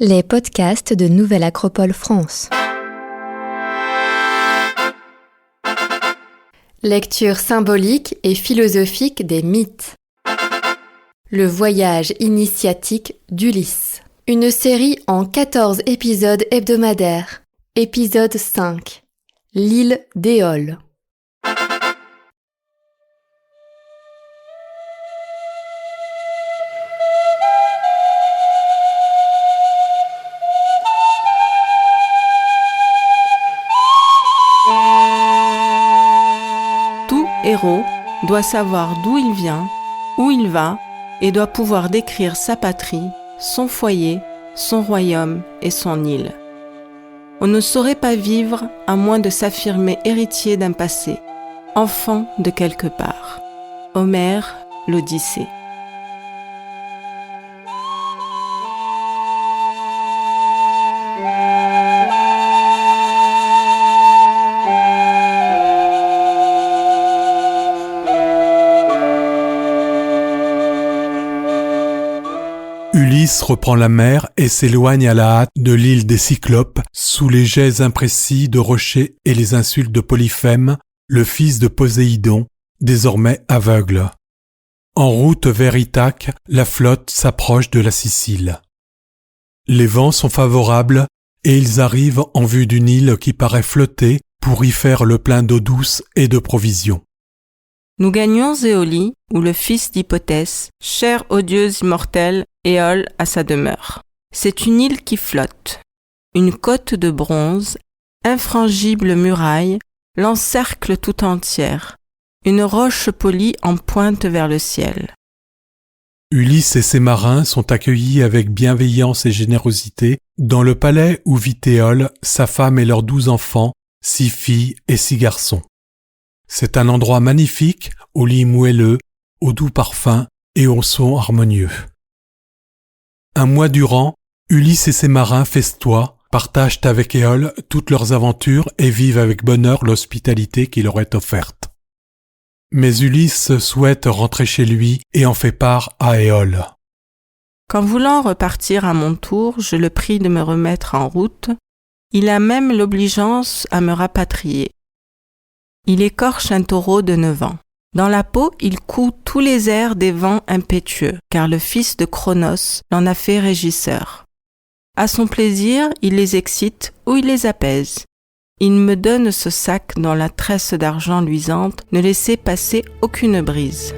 Les podcasts de Nouvelle Acropole France. Lecture symbolique et philosophique des mythes. Le voyage initiatique d'Ulysse. Une série en 14 épisodes hebdomadaires. Épisode 5. L'île d'Éole. Héros doit savoir d'où il vient, où il va, et doit pouvoir décrire sa patrie, son foyer, son royaume et son île. On ne saurait pas vivre à moins de s'affirmer héritier d'un passé, enfant de quelque part. Homère, l'Odyssée. Ulysse reprend la mer et s'éloigne à la hâte de l'île des Cyclopes, sous les jets imprécis de rochers et les insultes de Polyphème, le fils de Poséidon, désormais aveugle. En route vers Ithaque, la flotte s'approche de la Sicile. Les vents sont favorables et ils arrivent en vue d'une île qui paraît flotter pour y faire le plein d'eau douce et de provisions. Nous gagnons Éolie, où le fils d'Hippotès, cher aux dieux immortels, Éole à sa demeure. C'est une île qui flotte. Une côte de bronze, infrangible muraille, l'encercle tout entière. Une roche polie en pointe vers le ciel. Ulysse et ses marins sont accueillis avec bienveillance et générosité dans le palais où vit Éole, sa femme et leurs 12 enfants, 6 filles et 6 garçons. C'est un endroit magnifique, au lit moelleux, au doux parfum et au son harmonieux. Un mois durant, Ulysse et ses marins festoient, partagent avec Éole toutes leurs aventures et vivent avec bonheur l'hospitalité qui leur est offerte. Mais Ulysse souhaite rentrer chez lui et en fait part à Éole. Qu'en voulant repartir à mon tour, je le prie de me remettre en route, il a même l'obligeance à me rapatrier. Il écorche un taureau de 9 ans. Dans la peau, il coud tous les airs des vents impétueux, car le fils de Cronos l'en a fait régisseur. À son plaisir, il les excite ou il les apaise. Il me donne ce sac dont la tresse d'argent luisante ne laissait passer aucune brise.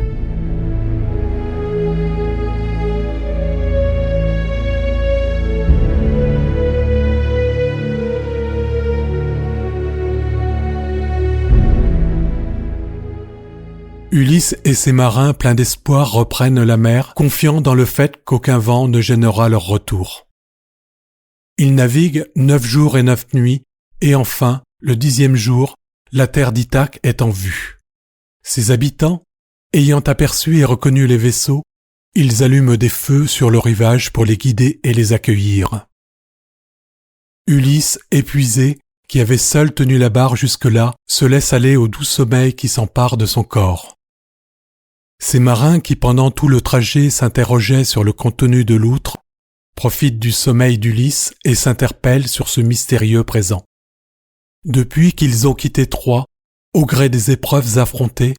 Ulysse et ses marins pleins d'espoir reprennent la mer, confiants dans le fait qu'aucun vent ne gênera leur retour. Ils naviguent 9 jours et 9 nuits, et enfin, le 10e jour, la terre d'Ithaque est en vue. Ses habitants, ayant aperçu et reconnu les vaisseaux, ils allument des feux sur le rivage pour les guider et les accueillir. Ulysse, épuisé, qui avait seul tenu la barre jusque-là, se laisse aller au doux sommeil qui s'empare de son corps. Ces marins qui pendant tout le trajet s'interrogeaient sur le contenu de l'outre, profitent du sommeil d'Ulysse et s'interpellent sur ce mystérieux présent. Depuis qu'ils ont quitté Troie, au gré des épreuves affrontées,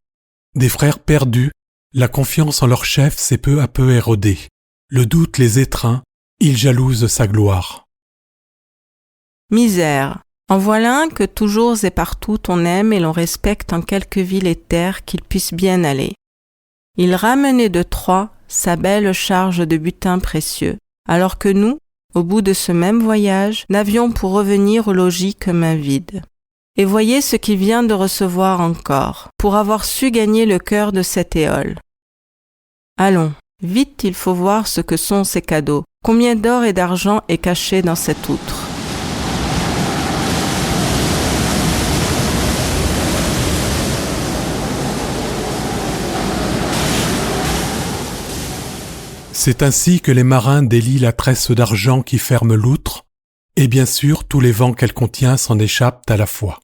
des frères perdus, la confiance en leur chef s'est peu à peu érodée. Le doute les étreint, ils jalousent sa gloire. Misère, en voilà un que toujours et partout on aime et l'on respecte en quelque ville et terre qu'il puisse bien aller. Il ramenait de Troie sa belle charge de butin précieux, alors que nous, au bout de ce même voyage, n'avions pour revenir au logis que main vide. Et voyez ce qu'il vient de recevoir encore, pour avoir su gagner le cœur de cette Éole. Allons, vite il faut voir ce que sont ces cadeaux, combien d'or et d'argent est caché dans cette outre. C'est ainsi que les marins délient la tresse d'argent qui ferme l'outre, et bien sûr tous les vents qu'elle contient s'en échappent à la fois.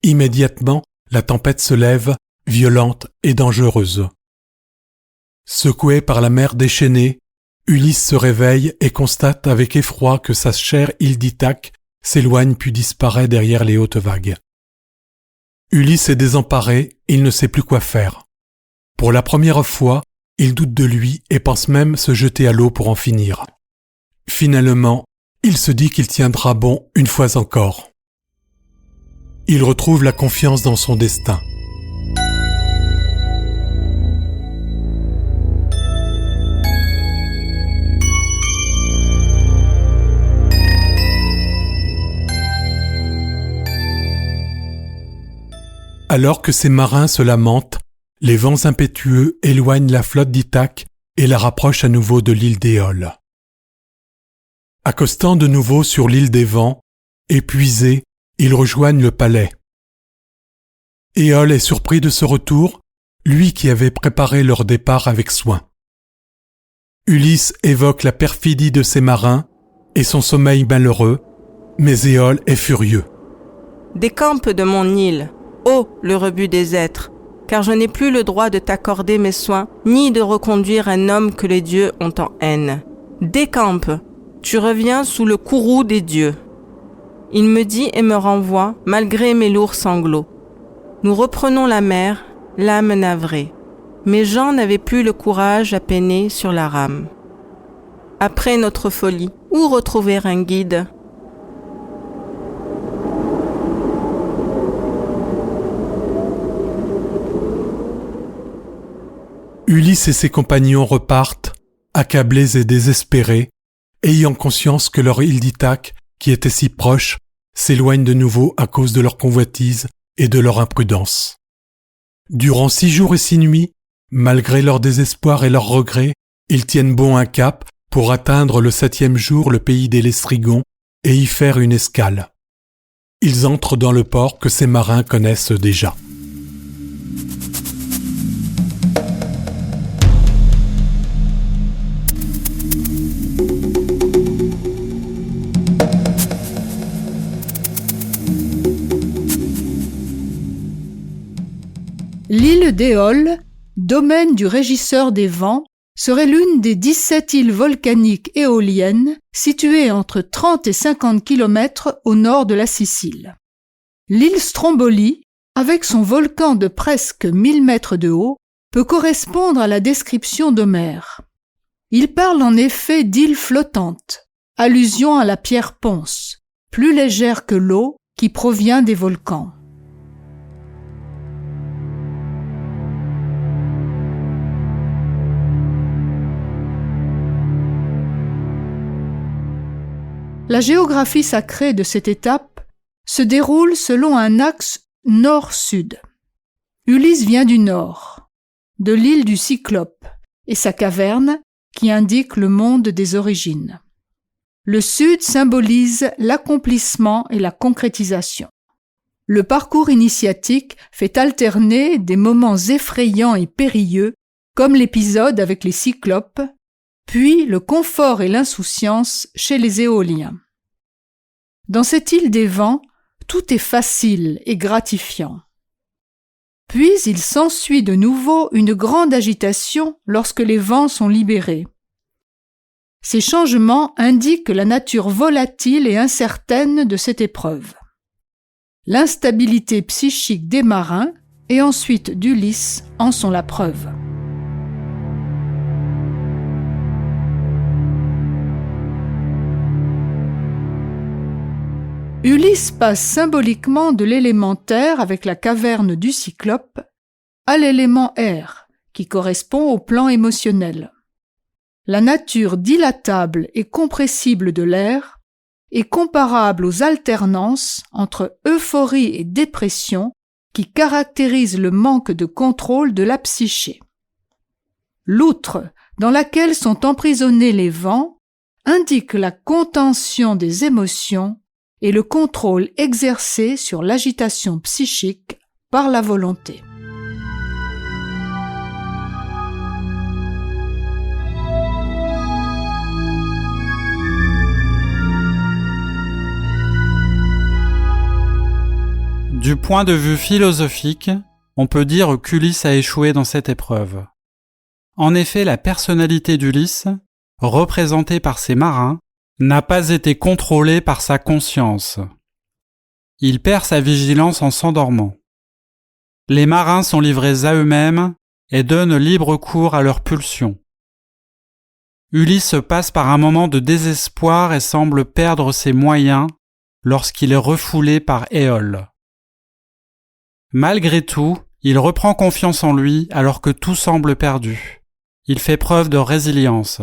Immédiatement, la tempête se lève, violente et dangereuse. Secoués par la mer déchaînée, Ulysse se réveille et constate avec effroi que sa chère île d'Ithaque s'éloigne puis disparaît derrière les hautes vagues. Ulysse est désemparé, il ne sait plus quoi faire. Pour la première fois, il doute de lui et pense même se jeter à l'eau pour en finir. Finalement, il se dit qu'il tiendra bon une fois encore. Il retrouve la confiance dans son destin. Alors que ces marins se lamentent, les vents impétueux éloignent la flotte d'Ithaque et la rapprochent à nouveau de l'île d'Éole. Accostant de nouveau sur l'île des vents, épuisés, ils rejoignent le palais. Éole est surpris de ce retour, lui qui avait préparé leur départ avec soin. Ulysse évoque la perfidie de ses marins et son sommeil malheureux, mais Éole est furieux. « Décampe de mon île, ô le rebut des êtres, car je n'ai plus le droit de t'accorder mes soins, ni de reconduire un homme que les dieux ont en haine. Décampe, tu reviens sous le courroux des dieux. » Il me dit et me renvoie, malgré mes lourds sanglots. Nous reprenons la mer, l'âme navrée. Mes gens n'avaient plus le courage à peiner sur la rame. Après notre folie, où retrouver un guide ? Ulysse et ses compagnons repartent, accablés et désespérés, ayant conscience que leur île d'Ithaque, qui était si proche, s'éloigne de nouveau à cause de leur convoitise et de leur imprudence. Durant 6 jours et 6 nuits, malgré leur désespoir et leurs regrets, ils tiennent bon un cap pour atteindre le 7e jour le pays des Lestrygons et y faire une escale. Ils entrent dans le port que ces marins connaissent déjà. L'île d'Éole, domaine du régisseur des vents, serait l'une des 17 îles volcaniques éoliennes situées entre 30 et 50 km au nord de la Sicile. L'île Stromboli, avec son volcan de presque 1000 mètres de haut, peut correspondre à la description d'Homère. Il parle en effet d'île flottante, allusion à la pierre ponce, plus légère que l'eau qui provient des volcans. La géographie sacrée de cette étape se déroule selon un axe nord-sud. Ulysse vient du nord, de l'île du Cyclope, et sa caverne qui indique le monde des origines. Le sud symbolise l'accomplissement et la concrétisation. Le parcours initiatique fait alterner des moments effrayants et périlleux, comme l'épisode avec les Cyclopes, puis le confort et l'insouciance chez les Éoliens. Dans cette île des vents, tout est facile et gratifiant. Puis il s'ensuit de nouveau une grande agitation lorsque les vents sont libérés. Ces changements indiquent la nature volatile et incertaine de cette épreuve. L'instabilité psychique des marins et ensuite d'Ulysse en sont la preuve. Ulysse passe symboliquement de l'élémentaire avec la caverne du Cyclope à l'élément air, qui correspond au plan émotionnel. La nature dilatable et compressible de l'air est comparable aux alternances entre euphorie et dépression qui caractérisent le manque de contrôle de la psyché. L'outre dans laquelle sont emprisonnés les vents indique la contention des émotions et le contrôle exercé sur l'agitation psychique par la volonté. Du point de vue philosophique, on peut dire qu'Ulysse a échoué dans cette épreuve. En effet, la personnalité d'Ulysse représenté par ses marins, n'a pas été contrôlé par sa conscience. Il perd sa vigilance en s'endormant. Les marins sont livrés à eux-mêmes et donnent libre cours à leurs pulsions. Ulysse passe par un moment de désespoir et semble perdre ses moyens lorsqu'il est refoulé par Éole. Malgré tout, il reprend confiance en lui alors que tout semble perdu. Il fait preuve de résilience.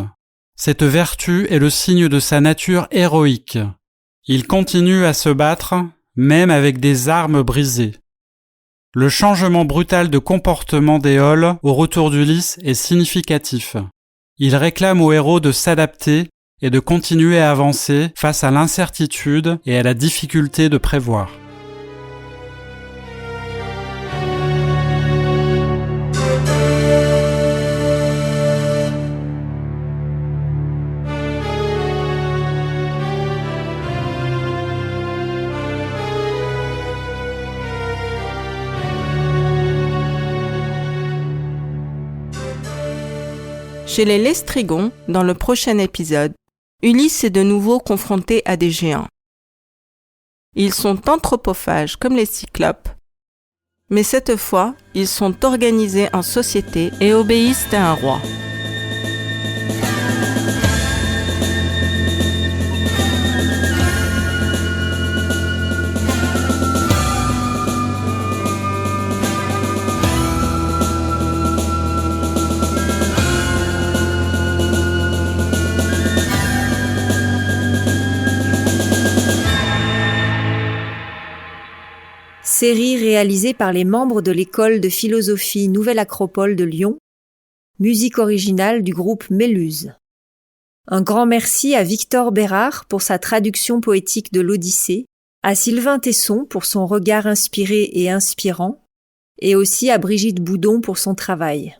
Cette vertu est le signe de sa nature héroïque. Il continue à se battre, même avec des armes brisées. Le changement brutal de comportement d'Éole au retour d'Ulysse est significatif. Il réclame au héros de s'adapter et de continuer à avancer face à l'incertitude et à la difficulté de prévoir. Chez les Lestrygons, dans le prochain épisode, Ulysse est de nouveau confronté à des géants. Ils sont anthropophages comme les Cyclopes, mais cette fois, ils sont organisés en société et obéissent à un roi. Série réalisée par les membres de l'école de philosophie Nouvelle Acropole de Lyon, musique originale du groupe Méluse. Un grand merci à Victor Bérard pour sa traduction poétique de l'Odyssée, à Sylvain Tesson pour son regard inspiré et inspirant, et aussi à Brigitte Boudon pour son travail.